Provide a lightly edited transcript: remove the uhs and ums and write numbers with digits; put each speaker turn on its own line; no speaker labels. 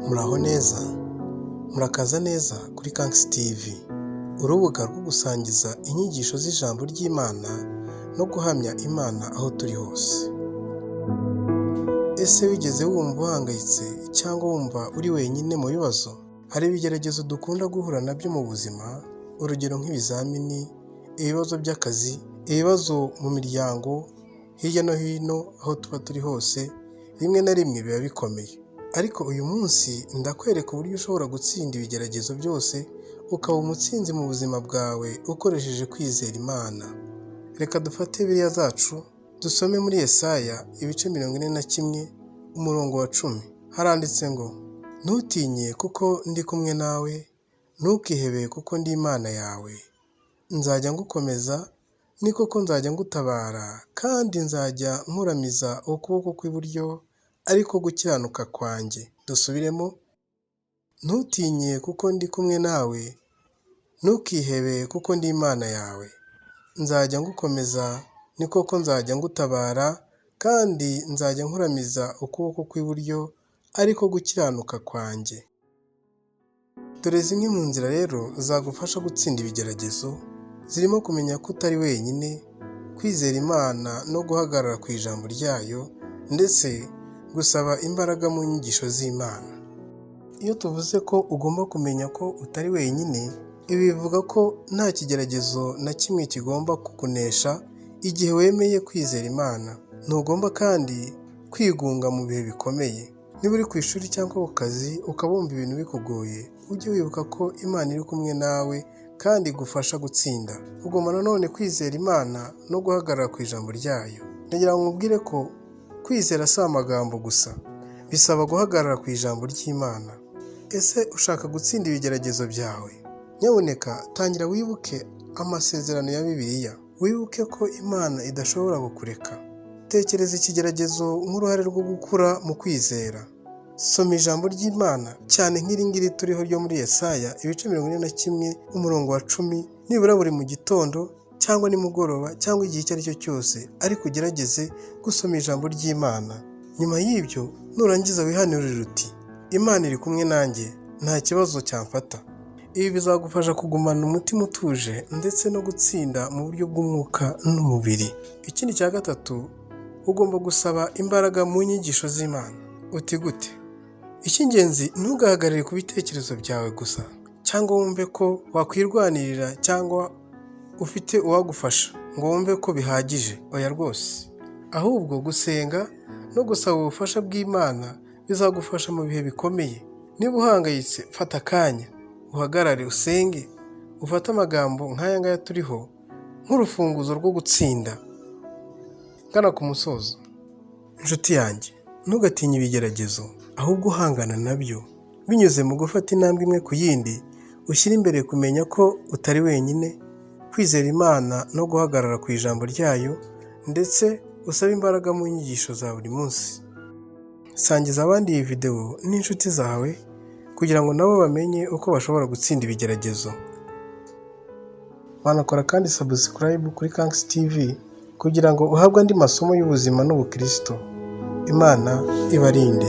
Muraho neza, murakaza neza kuri Kanksi TV, urubuga rwo gusangiza inyigisho z'ijambo ry'Imana no guhamya Imana aho turi hose. Ese wigeze wumva uhangayitse cyangwa wumva uri wenyine mu bibazo? Hari ibigeragezo dukunda guhura nabyo mu buzima, urugero nk'ibizamini, ibibazo by'akazi, ibibazo mu miryango, hirya no hino aho tuba turi hose, rimwe na rimwe biba bikomeye. Ariko uyu munsi ndakwereka uburyo ushobora gutsinda ibigeragezo byose, ukaba umutsinzi mu buzima bwawe ukoresheje kwizera Imana. Reka dufate Bibiliya zacu, dusome muri Yesaya ibice 41 umurongo wa 10. Haranditse ngo, ntutinye kuko ndi kumwe nawe, ntukihebe kuko ndi Imana yawe. Nzajya ngukomeza, ni koko nzajya ngutabara, kandi nzajya nkuramiza ukuboko kw'iburyo, ariko gukiranuka kwanjye. Dusubiremo, ntutinye kuko ndi kumwe nawe, ntukihebe kuko ndi Imana yawe. Nzajya ngukomeza, ni koko nzajya ngutabara, kandi nzajya nkuramiza ukuboko kw'iburyo, ariko gukiranuka kwanjye. Dore zimwe mu nzira rero zagufasha gutsinda ibigeragezo, zirimo kumenya ko utari wenyine, kwizera Imana no guhagarara ku ijambo ryayo, ndetse gusaba imbaraga mu nyigisho z'Imana. Iyo tuvuze ko ugomba kumenya ko utari wenyine, ibi bivuga ko nta kigeragezo na kimwe kigomba kukunesha igihe wemeye kwizera Imana. Ntugomba kandi kwigunga mu bihe bikomeye. Niba uri ku ishuri cyangwa ku kazi ukaba wumva ibintu bikugoye, ujye wibuka ko Imana iri kumwe nawe kandi igufasha gutsinda. Ugomba nanone kwizera Imana no guhagarara ku ijambo ryayo. Ndagira ngo nkubwire ko kwizera si amagambo gusa, bisaba guhagarara ku ijambo ry'Imana. Ese ushaka gutsinda ibigeragezo byawe? Nyabuneka tangira wibuke amasezerano ya Bibiliya. Wibuke ko Imana idashobora kukureka. Tekereza ikigeragezo nk'uruhare rwo gukura mu kwizera. Soma ijambo ry'Imana cyane nk'iri ngiri turiho ryo muri Yesaya ibice 41 umurongo wa 10, nibura buri mu gitondo cyangwa nimugoroba cyangwa igihe icyo ari cyo cyose, ariko ugerageze gusoma ijambo ry'Imana. Nyuma y'ibyo nurangiza wihanurire uti, Imana iri kumwe nanjye, nta kibazo cyamfata. Ibi bizagufasha kugumana umutima utuje ndetse no gutsinda mu buryo bw'umwuka n'umubiri. Ikindi cya gatatu, ugomba gusaba imbaraga mu nyigisho z'Imana. Uti gute? Icy'ingenzi, ntugahagarare ku bitekerezo byawe gusa, cyangwa wumve ko wakwirwanirira cyangwa ufite uwagufasha ngo wumve ko bihagije. Oya rwose. Ahubwo gusenga no gusaba ubufasha bw'Imana bizagufasha mu bihe bikomeye. Niba uhangayitse, fata akanya, uhagarare usenge, ufate amagambo nk'aya ngaya turiho nk'urufunguzo rwo gutsinda. Gana ku musozo. Inshuti yanjye, ntugatinye ibigeragezo, ahubwo uhangana nabyo binyuze mu gufata intambwe imwe ku yindi. Ushyire imbere kumenya ko utari wenyine, kwizera Imana no guhagarara ku ijambo ryayo, ndetse usaba imbaraga mu nyigisho za buri munsi. Sangiza abandi iyi video n'inshuti zawe kugira ngo nabo bamenye uko bashobora gutsinda ibigeragezo. Wanakora kandi subscribe kuri Kanksi TV kugira ngo uhabwe andi masomo y'ubuzima n'ubukristo. Imana ibarinde.